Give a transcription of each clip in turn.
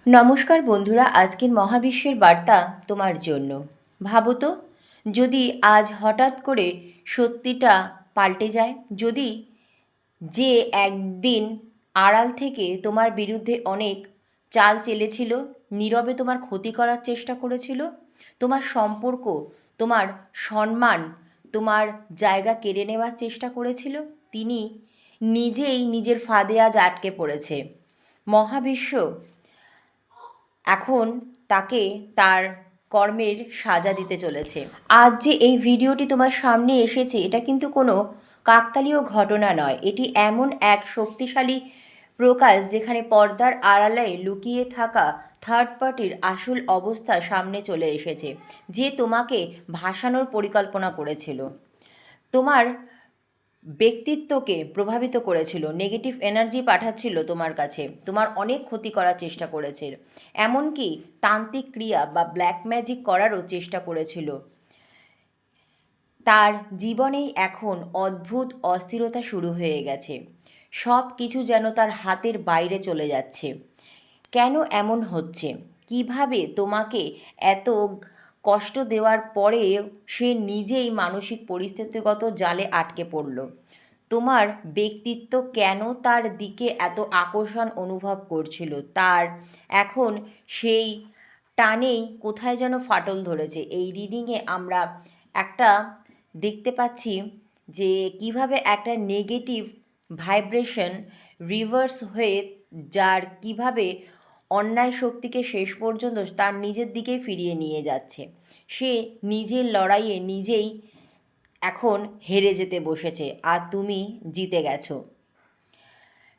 নমস্কার বন্ধুরা, আজকের মহাবিশ্বের বার্তা তোমার জন্য। ভাবো তো, যদি আজ হঠাৎ করে সত্যিটা পাল্টে যায়, যদি যে একদিন আড়াল থেকে তোমার বিরুদ্ধে অনেক চাল চেলেছিল, নীরবে তোমার ক্ষতি করার চেষ্টা করেছিল, তোমার সম্পর্ক, তোমার সম্মান, তোমার জায়গা কেড়ে নেওয়ার চেষ্টা করেছিল, তিনি নিজেই নিজের ফাঁদে আজ আটকে পড়েছে। মহাবিশ্ব এখন তাকে তার কর্মের সাজা দিতে চলেছে। আজ যে এই ভিডিওটি তোমার সামনে এসেছে, এটা কিন্তু কোনো কাকতালীয় ঘটনা নয়। এটি এমন এক শক্তিশালী প্রকাশ যেখানে পর্দার আড়ালে লুকিয়ে থাকা থার্ড পার্টির আসল অবস্থা সামনে চলে এসেছে, যে তোমাকে ভাসানোর পরিকল্পনা করেছিল, তোমার ব্যক্তিত্বকে প্রভাবিত করেছিল, নেগেটিভ এনার্জি পাঠাচ্ছিল তোমার কাছে, তোমার অনেক ক্ষতি করার চেষ্টা করেছিল, এমনকি তান্ত্রিক ক্রিয়া বা ব্ল্যাক ম্যাজিক করারও চেষ্টা করেছিল। তার জীবনেই এখন অদ্ভুত অস্থিরতা শুরু হয়ে গেছে। সব কিছু যেন তার হাতের বাইরে চলে যাচ্ছে। কেন এমন হচ্ছে? কিভাবে তোমাকে এত কষ্ট দেওয়ার পরেও সে নিজেই মানসিক পরিস্থিতিগত জালে আটকে পড়ল? তোমার ব্যক্তিত্ব কেন তার দিকে এত আকর্ষণ অনুভব করছিল? তার এখন সেই টানেই কোথায় যেন ফাটল ধরেছে। এই রিডিংয়ে আমরা একটা দেখতে পাচ্ছি যে কিভাবে একটা নেগেটিভ ভাইব্রেশন রিভার্স হয়ে, যার কিভাবে অন্যায় শক্তিকে শেষ পর্যন্ত তার নিজের দিকেই ফিরিয়ে নিয়ে যাচ্ছে। সে নিজের লড়াইয়ে নিজেই এখন হেরে যেতে বসেছে, আর তুমি জিতে গেছো।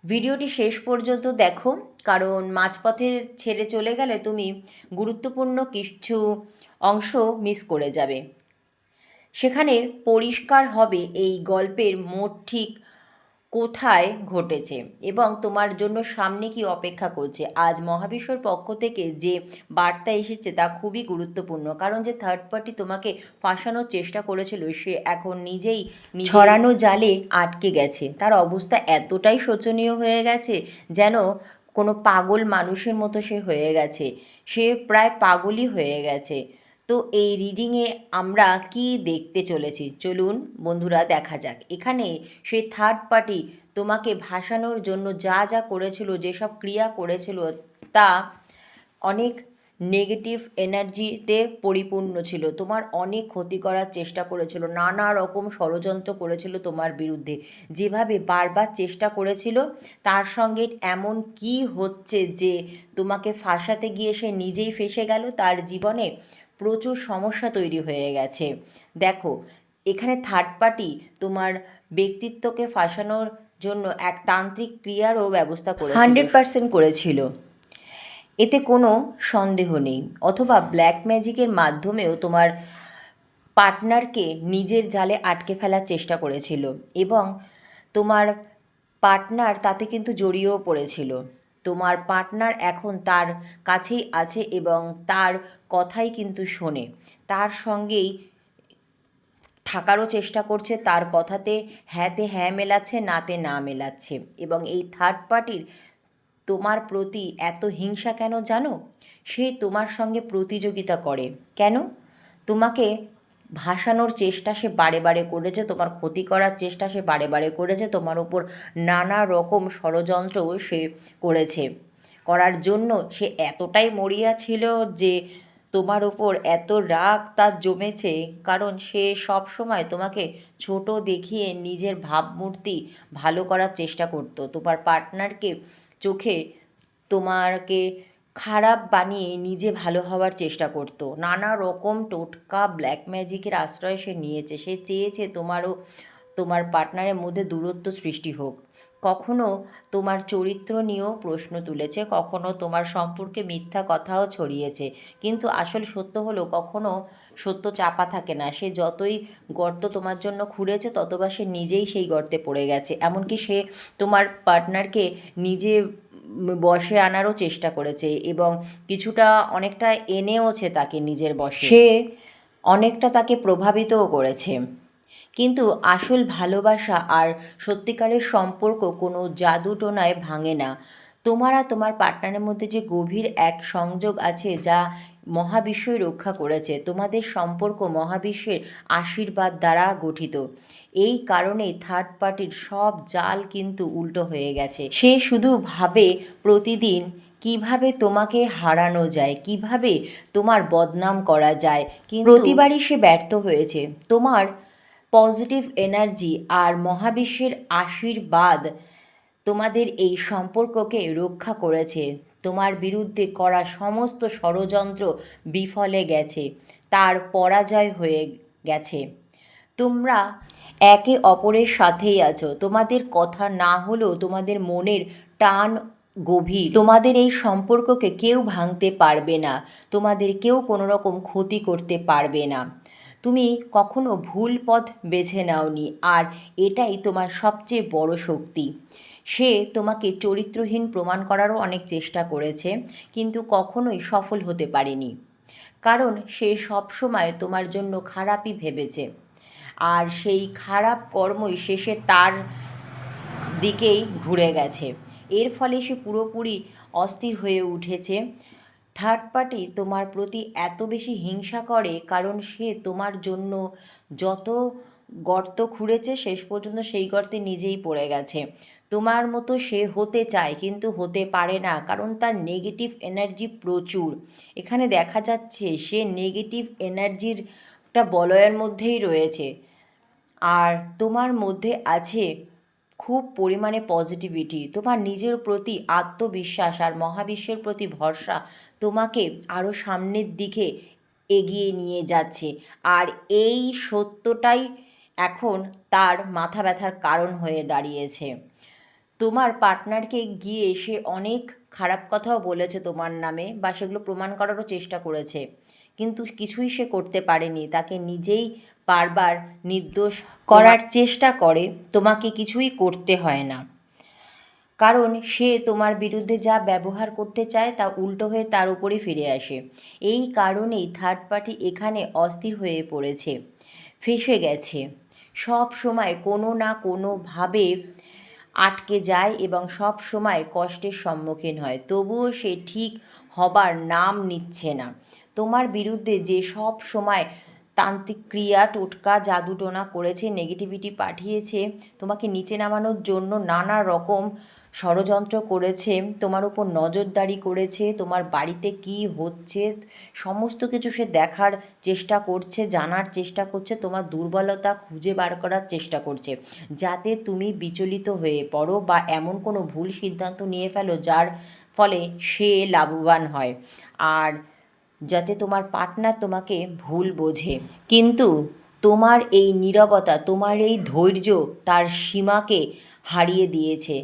ভিডিওটি শেষ পর্যন্ত দেখো, কারণ মাঝপথে ছেড়ে চলে গেলে তুমি গুরুত্বপূর্ণ কিছু অংশ মিস করে যাবে। সেখানে পরিষ্কার হবে এই গল্পের মোড় ঠিক কোথায় ঘটেছে এবং তোমার জন্য সামনে কি অপেক্ষা করছে। আজ মহাবিশ্বর পক্ষ থেকে যে বার্তা এসেছে তা খুবই গুরুত্বপূর্ণ, কারণ যে থার্ড পার্টি তোমাকে ফাঁসানোর চেষ্টা করেছিল, সে এখন নিজেই ছড়ানো জালে আটকে গেছে। তার অবস্থা এতটাই শোচনীয় হয়ে গেছে, যেন কোনো পাগল মানুষের মতো সে হয়ে গেছে। সে প্রায় পাগলই হয়ে গেছে। তো এই রিডিংয়ে আমরা কি দেখতে চলেছি, চলুন বন্ধুরা দেখা যাক। এখানে সেই থার্ড পার্টি তোমাকে ভাসানোর জন্য যা যা করেছিল, যেসব ক্রিয়া করেছিল, তা অনেক নেগেটিভ এনার্জিতে পরিপূর্ণ ছিল। তোমার অনেক ক্ষতি করার চেষ্টা করেছিল, নানা রকম ষড়যন্ত্র করেছিল তোমার বিরুদ্ধে। যেভাবে বারবার চেষ্টা করেছিল, তার সঙ্গে এমন কি হচ্ছে যে তোমাকে ফাঁসাতে গিয়ে সে নিজেই ফেঁসে গেল। তার জীবনে প্রচুর সমস্যা তৈরি হয়ে গেছে। দেখো, এখানে থার্ড পার্টি তোমার ব্যক্তিত্বকে ফাঁসানোর জন্য এক তান্ত্রিক ক্রিয়ারও ব্যবস্থা করেছিল, 100% করেছিল, এতে কোনো সন্দেহ নেই। অথবা ব্ল্যাক ম্যাজিকের মাধ্যমেও তোমার পার্টনারকে নিজের জালে আটকে ফেলার চেষ্টা করেছিল, এবং তোমার পার্টনার তাতে কিন্তু জড়িয়েও পড়েছিল। তোমার পার্টনার এখন তার কাছেই আছে এবং তার কথাই কিন্তু শোনে, তার সঙ্গেই থাকারও চেষ্টা করছে, তার কথাতে হ্যাঁতে হ্যাঁ মেলাচ্ছে, নাতে না মেলাচ্ছে। এবং এই থার্ড পার্টির তোমার প্রতি এত হিংসা কেন জানো? সে তোমার সঙ্গে প্রতিযোগিতা করে। কেন? তোমাকে ভাসানোর চেষ্টা সে বারে বারে করেছে, তোমার ক্ষতি করার চেষ্টা সে বারে বারে করেছে, তোমার ওপর নানা রকম ষড়যন্ত্রও সে করেছে। করার জন্য সে এতটাই মরিয়া ছিল যে তোমার ওপর এত রাগ তার জমেছে, কারণ সে সব সময় তোমাকে ছোট দেখিয়ে নিজের ভাবমূর্তি ভালো করার চেষ্টা করতো। তোমার পার্টনারকে চোখে তোমাকে খারাপ বানিয়ে নিজে ভালো হওয়ার চেষ্টা করতো। নানা রকম টোটকা ব্ল্যাক ম্যাজিকের আশ্রয় সে নিয়েছে। সে চেয়েছে তোমারও তোমার পার্টনারের মধ্যে দূরত্ব সৃষ্টি হোক। কখনো তোমার চরিত্র নিয়েও প্রশ্ন তুলেছে, কখনো তোমার সম্পর্কে মিথ্যা কথাও ছড়িয়েছে। কিন্তু আসল সত্য হলো, কখনো সত্য চাপা থাকে না। সে যতই গর্ত তোমার জন্য খুঁড়েছে, ততবার সে নিজেই সেই গর্তে পড়ে গেছে। এমনকি সে তোমার পার্টনারকে নিজে বশে আনারও চেষ্টা করেছে এবং কিছুটা অনেকটা এনেওছে তাকে নিজের বশে। সে অনেকটা তাকে প্রভাবিতও করেছে। কিন্তু আসল ভালোবাসা আর সত্যিকারের সম্পর্ক কোনো জাদু টোনায় ভাঙে না। তোমার আর তোমার পার্টনারের মধ্যে যে গভীর এক সংযোগ আছে যা মহাবিশ্বই রক্ষা করেছে। তোমাদের সম্পর্ক মহাবিশ্বের আশীর্বাদ দ্বারা গঠিত। এই কারণেই থার্ড পার্টির সব জাল কিন্তু উল্টো হয়ে গেছে। সে শুধু ভাবে প্রতিদিন কিভাবে তোমাকে হারানো যায়, কিভাবে তোমার বদনাম করা যায়, কিন্তু প্রতিবারই সে ব্যর্থ হয়েছে। তোমার পজিটিভ এনার্জি আর মহাবিশ্বের আশীর্বাদ তোমাদের এই সম্পর্ককে রক্ষা করেছে। তোমার বিরুদ্ধে করা সমস্ত ষড়যন্ত্র বিফলে গেছে, তার পরাজয় হয়ে গেছে। তোমরা একে অপরের সাথেই আছো। তোমাদের কথা না হলেও তোমাদের মনের টান গভীর। তোমাদের এই সম্পর্ককে কেউ ভাঙতে পারবে না, তোমাদের কেউ কোনো রকম ক্ষতি করতে পারবে না। তুমি কখনো ভুল পথ বেছে নাওনি, আর এটাই তোমার সবচেয়ে বড় শক্তি। সে তোমাকে চরিত্রহীন প্রমাণ করারও অনেক চেষ্টা করেছে, কিন্তু কখনোই সফল হতে পারেনি, কারণ সে সবসময় তোমার জন্য খারাপই ভেবেছে। আর সেই খারাপ কর্মই শেষে তার দিকেই ঘুরে গেছে। এর ফলে সে পুরোপুরি অস্থির হয়ে উঠেছে। থার্ড পার্টি তোমার প্রতি এত বেশি হিংসা করে কারণ সে তোমার জন্য যত গর্ত খুঁড়েছে শেষ পর্যন্ত সেই গর্তে নিজেই পড়ে গেছে। তোমার মতো সে হতে চায় কিন্তু হতে পারে না, কারণ তার নেগেটিভ এনার্জি প্রচুর। এখানে দেখা যাচ্ছে সে নেগেটিভ এনার্জির একটা বলয়ের মধ্যেই রয়েছে, আর তোমার মধ্যে আছে খুব পরিমাণে পজিটিভিটি। তোমার নিজের প্রতি আত্মবিশ্বাস আর মহাবিশ্বের প্রতি ভরসা তোমাকে আরও সামনের দিকে এগিয়ে নিয়ে যাচ্ছে। আর এই সত্যটাই এখন তার মাথা ব্যথার কারণ হয়ে দাঁড়িয়েছে। তোমার পার্টনারকে গিয়ে সে অনেক খারাপ কথাও বলেছে তোমার নামে, বা সেগুলো প্রমাণ করারও চেষ্টা করেছে, কিন্তু কিছুই সে করতে পারেনি। তাকে নিজেই বারবার নির্দোষ করার চেষ্টা করে। তোমাকে কিছুই করতে হয় না, কারণ সে তোমার বিরুদ্ধে যা ব্যবহার করতে চায় তা উল্টো হয়ে তার উপরই ফিরে আসে। এই কারণেই থার্ড পার্টি এখানে অস্থির হয়ে পড়েছে, ফেঁসে গেছে। সব সময় কোনো না কোনোভাবে আটকে যায় এবং সব সময় কষ্টের সম্মুখীন হয়, তবুও সে ঠিক হবার নাম নিচ্ছে না। তোমার বিরুদ্ধে যে সব সময় তান্ত্রিক ক্রিয়া, টোটকা, জাদুটোনা করেছে, নেগেটিভিটি পাঠিয়েছে, তোমাকে নিচে নামানোর জন্য নানা রকম ষড়যন্ত্র করেছে, তোমার উপর নজরদারি করেছে, তোমার বাড়িতে কি হচ্ছে সমস্ত কিছু সে দেখার চেষ্টা করছে, জানার চেষ্টা করছে, তোমার দুর্বলতা খুঁজে বার করার চেষ্টা করছে, যাতে তুমি বিচলিত হয়ে পড়ো বা এমন কোনো ভুল সিদ্ধান্ত নিয়ে ফেলো যার ফলে সে লাভবান হয়, আর যাতে তোমার পার্টনার তোমাকে ভুল বোঝে। কিন্তু তোমার এই নীরবতা, তোমার এই ধৈর্য তার সীমাকে হারিয়ে দিয়েছে।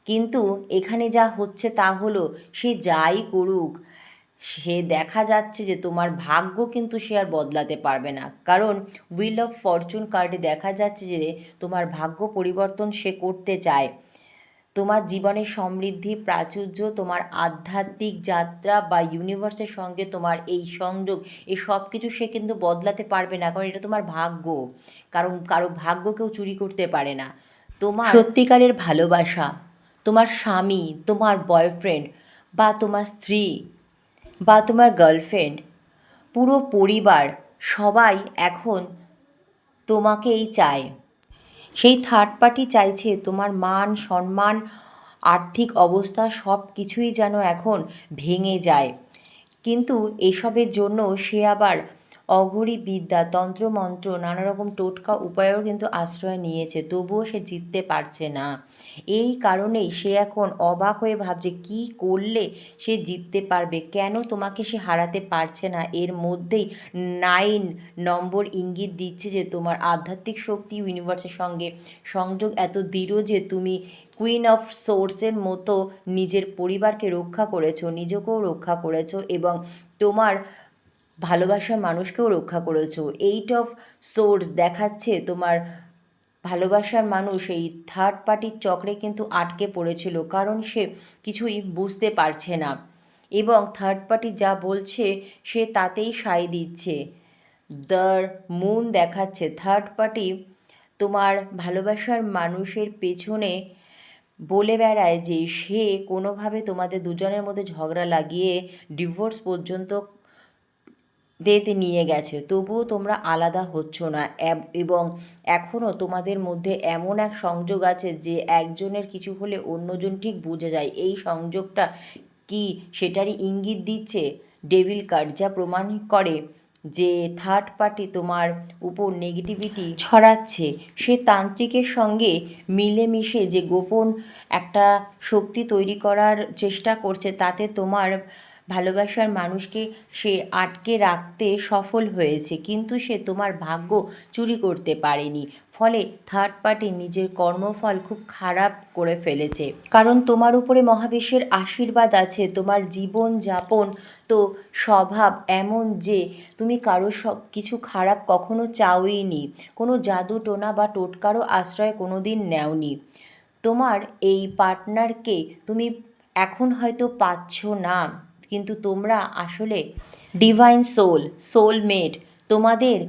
কিন্তু এখানে যা হচ্ছে তা হলো, সে যাই করুক, সে দেখা যাচ্ছে যে তোমার ভাগ্য কিন্তু সে আর বদলাতে পারবে না, কারণ হুইল অফ ফরচুন কার্ডে দেখা যাচ্ছে যে তোমার ভাগ্য পরিবর্তন সে করতে চায়। তোমার জীবনে সমৃদ্ধি, প্রাচুর্য, তোমার আধ্যাত্মিক যাত্রা বা ইউনিভার্সের সঙ্গে তোমার এই সংযোগ, এই সব কিছু সে কিন্তু বদলাতে পারবে না, কারণ এটা তোমার ভাগ্য। কারণ কারো ভাগ্য কেউ চুরি করতে পারে না। তোমার সত্যিকারের ভালোবাসা, তোমার স্বামী, তোমার বয়ফ্রেন্ড বা তোমার স্ত্রী বা তোমার গার্লফ্রেন্ড, পুরো পরিবার সবাই এখন তোমাকেই চায়। সেই থার্ড পার্টি চাইছে তোমার মান সম্মান, আর্থিক অবস্থা সব কিছুই যেন এখন ভেঙে যায়। কিন্তু এসবের জন্য সে আবার অঘরী বিদ্যা, তন্ত্রমন্ত্র, নানা রকম টোটকা উপায়েও কিন্তু আশ্রয় নিয়েছে, তবুও সে জিততে পারছে না। এই কারণেই সে এখন অবাক হয়ে ভাবছে কী করলে সে জিততে পারবে, কেন তোমাকে সে হারাতে পারছে না। এর মধ্যেই 9 নম্বর ইঙ্গিত দিচ্ছে যে তোমার আধ্যাত্মিক শক্তি ইউনিভার্সের সঙ্গে সংযোগ এত দৃঢ় যে তুমি কুইন অফ সোর্সের মতো নিজের পরিবারকে রক্ষা করেছো, নিজেকেও রক্ষা করেছো এবং তোমার ভালোবাসার মানুষকেও রক্ষা করেছো। 8 অফ সোর্স দেখাচ্ছে তোমার ভালোবাসার মানুষ এই থার্ড পার্টির চক্রে কিন্তু আটকে পড়েছিল, কারণ সে কিছুই বুঝতে পারছে না এবং থার্ড পার্টি যা বলছে সে তাতেই সায় দিচ্ছে। দ্য মুন দেখাচ্ছে থার্ড পার্টি তোমার ভালোবাসার মানুষের পেছনে বলে বেড়ায় যে সে কোনোভাবে তোমাদের দুজনের মধ্যে ঝগড়া লাগিয়ে ডিভোর্স পর্যন্ত ডেতে নিয়ে গেছে, তবুও তোমরা আলাদা হচ্ছ না। এবং এখনও তোমাদের মধ্যে এমন এক সংযোগ আছে যে একজনের কিছু হলে অন্যজন ঠিক বুঝে যায়। এই সংযোগটা কি সেটারই ইঙ্গিত দিচ্ছে ডেভিল কার্ড, যা প্রমাণ করে যে থার্ড পার্টি তোমার উপর নেগেটিভিটি ছড়াচ্ছে। সে তান্ত্রিকের সঙ্গে মিলেমিশে যে গোপন একটা শক্তি তৈরি করার চেষ্টা করছে, তাতে তোমার ভালোবাসার মানুষকে সে আটকে রাখতে সফল হয়েছে, কিন্তু সে তোমার ভাগ্য চুরি করতে পারেনি। ফলে থার্ড পার্টি নিজের কর্মফল খুব খারাপ করে ফেলেছে। কারণ তোমার উপরে মহাবিশ্বের আশীর্বাদ আছে। তোমার জীবনযাপন তো স্বভাব এমন যে তুমি কারো কিছু খারাপ কখনো চাওইনি, কোনো জাদু টোনা বা টোটকারও আশ্রয় কোনো দিন নেওনি। তোমার এই পার্টনারকে তুমি এখন হয়তো পাচ্ছ না, কিন্তু তোমরা আসলে ডিভাইন সোলমেট। তোমাদের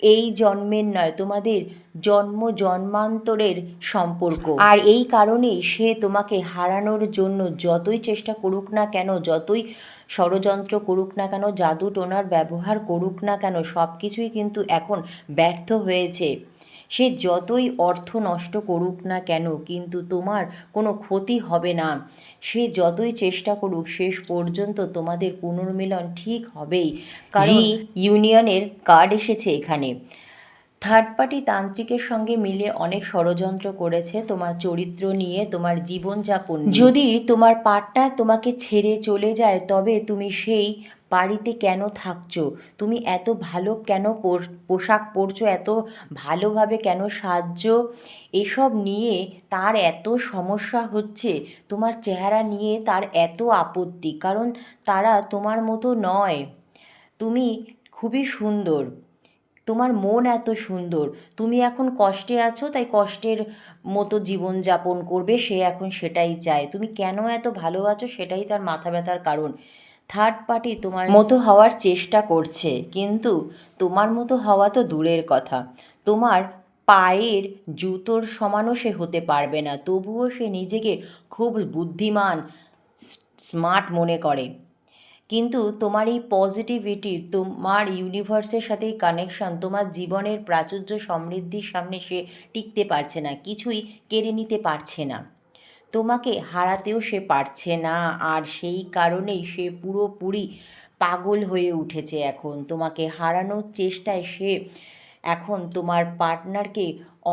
এই জন্মের নয়, তোমাদের জন্ম জন্মান্তরের সম্পর্ক। আর এই কারণেই সে তোমাকে হারানোর জন্য যতই চেষ্টা করুক না কেন, যতই ষড়যন্ত্র করুক না কেন, জাদু টোনার ব্যবহার করুক না কেন, সব কিছুই কিন্তু এখন ব্যর্থ হয়েছে। সে যতই অর্থ নষ্ট করুক না কেন, কিন্তু তোমার কোনো ক্ষতি হবে না। সে যতই চেষ্টা করুক, শেষ পর্যন্ত তোমাদের পুনর্মিলন ঠিক হবেই, কারণ ইউনিয়নের কার্ড এসেছে এখানে। থার্ড পার্টি তান্ত্রিকের সঙ্গে মিলে অনেক ষড়যন্ত্র করেছে তোমার চরিত্র নিয়ে, তোমার জীবনযাপন নিয়ে। যদি তোমার পার্টনার তোমাকে ছেড়ে চলে যায়, তবে তুমি সেই বাড়িতে কেন থাকছো? তুমি এত ভালো কেন পোশাক পরছো? এত ভালোভাবে কেন সাজছো? এসব নিয়ে তার এত সমস্যা হচ্ছে। তোমার চেহারা নিয়ে তার এত আপত্তি, কারণ তারা তোমার মতো নয়। তুমি খুবই সুন্দর, তোমার মন এত সুন্দর। তুমি এখন কষ্টে আছো, তাই কষ্টের মতো জীবনযাপন করবে, সে এখন সেটাই চায়। তুমি কেন এত ভালো আছো, সেটাই তার মাথা ব্যথার কারণ। থার্ড পার্টি তোমার মতো হওয়ার চেষ্টা করছে, কিন্তু তোমার মতো হওয়া তো দূরের কথা, তোমার পায়ের জুতোর সমানও সে হতে পারবে না। তবুও সে নিজেকে খুব বুদ্ধিমান, স্মার্ট মনে করে। কিন্তু তোমার এই পজিটিভিটি, তোমার ইউনিভার্সের সাথে এই কানেকশন, তোমার জীবনের প্রাচুর্য সমৃদ্ধির সামনে সে টিকতে পারছে না, কিছুই কেড়ে নিতে পারছে না। তোমাকে হারাতেও সে পারছে না, আর সেই কারণেই সে পুরোপুরি পাগল হয়ে উঠেছে এখন। তোমাকে হারানোর চেষ্টায় সে এখন তোমার পার্টনারকে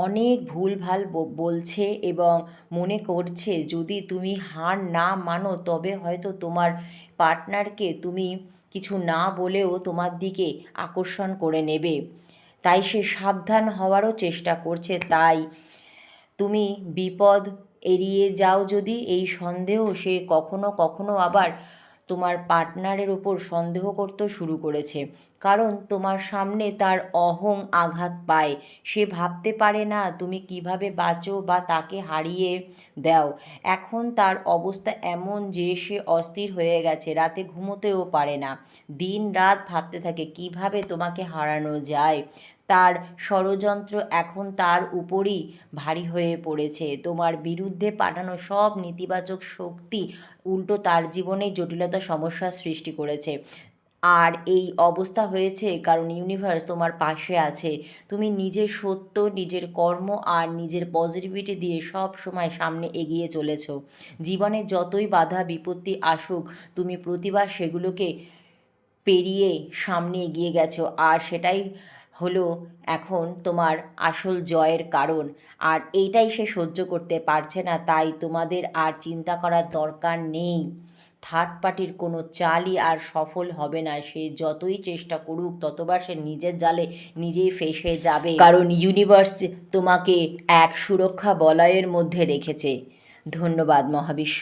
অনেক ভুলভাল বলছে এবং মনে করছে যদি তুমি হার না মানো, তবে হয়তো তোমার পার্টনারকে তুমি কিছু না বলেও তোমার দিকে আকর্ষণ করে নেবে। তাই সে সাবধান হওয়ারও চেষ্টা করছে। তাই তুমি বিপদ এড়িয়ে যাও যদি, এই সন্দেহ সে কখনো কখনো আবার তোমার পার্টনারের ওপর সন্দেহ করতেও শুরু করেছে। কারণ তোমার সামনে তার অহং আঘাত পায়। সে ভাবতে পারে না তুমি কিভাবে বাঁচো বা তাকে হারিয়ে দাও। এখন তার অবস্থা এমন যে সে অস্থির হয়ে গেছে, রাতে ঘুমোতেও পারে না, দিন রাত ভাবতে থাকে কিভাবে তোমাকে হারানো যায়। তার ষড়যন্ত্র এখন তার উপরই ভারী হয়ে পড়েছে। তোমার বিরুদ্ধে পাঠানো সব নেতিবাচক শক্তি উল্টো তার জীবনে জটিলতা সমস্যার সৃষ্টি করেছে। আর এই অবস্থা হয়েছে কারণ ইউনিভার্স তোমার পাশে আছে। তুমি নিজের সত্য, নিজের কর্ম আর নিজের পজিটিভিটি দিয়ে সব সময় সামনে এগিয়ে চলেছো। জীবনে যতই বাধা বিপত্তি আসুক, তুমি প্রতিবার সেগুলোকে পেরিয়ে সামনে এগিয়ে গেছো, আর সেটাই হলো এখন তোমার আসল জয়ের কারণ। আর এইটাই সে সহ্য করতে পারছে না, তাই তোমাদের আর চিন্তা করার দরকার নেই। থার্ড পার্টির কোনো চালই আর সফল হবে না। সে যতই চেষ্টা করুক, ততবার সে নিজের জালে নিজেই ফেঁসে যাবে, কারণ ইউনিভার্স তোমাকে এক সুরক্ষা বলয়ের মধ্যে রেখেছে। ধন্যবাদ মহাবিশ্ব।